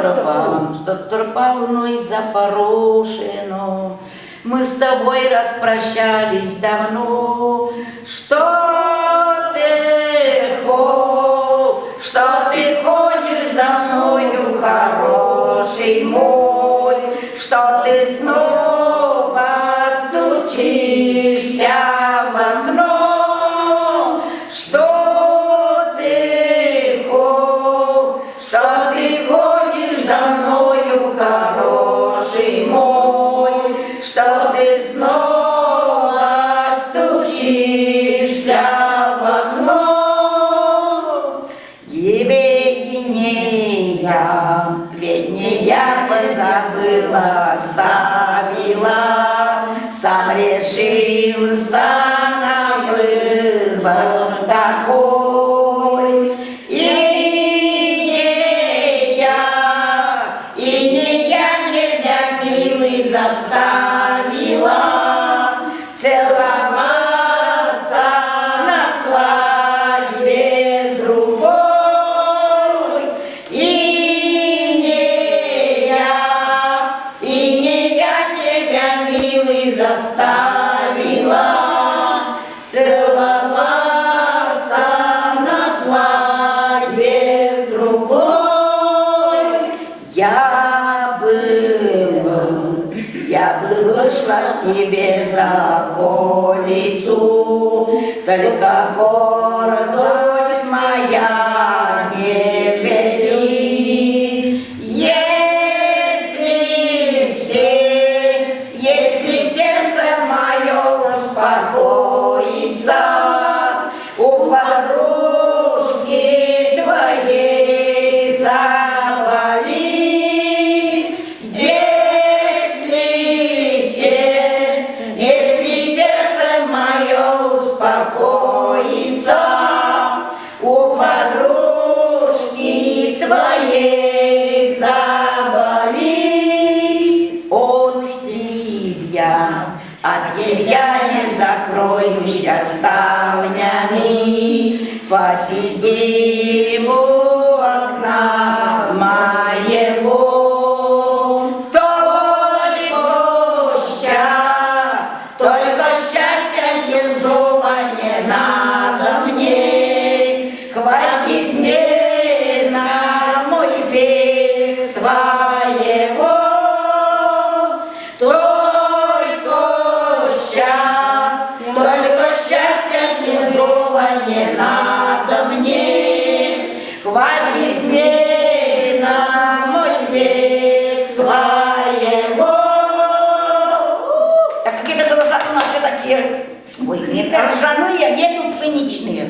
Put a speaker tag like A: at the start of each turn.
A: островам, что тропалной запорошено. Мы с тобой распрощались давно. Что ты ходишь за мною, хороший мой, что ты снова стучишься в окно, что ты ходишь за мною, хороший мой, что ты снова стучишься в окно. Ведь не я позабыла, оставила, сам решился на выбор такой. И не я тебя, милый, заставила целоваться на свадьбе с другой. И не я тебя, милый, заставила целоваться на свадьбе с другой. Я бы вышла к тебе за околицу, только гордость моя не велит. Если сердце мое успокоится у подружки твоей заболит, если сердце мое успокоится у подружки твоей заболит, от тебя не закроюсь ставнями, посиди у окна моего. Только счастья чужого не надо мне, хватит мне на мой век своего. Только счастья чужого не надо мне, хватит мне на мой век своего. Так какие-то голоса у нас все такие, ой, ржаные, нету пшеничные.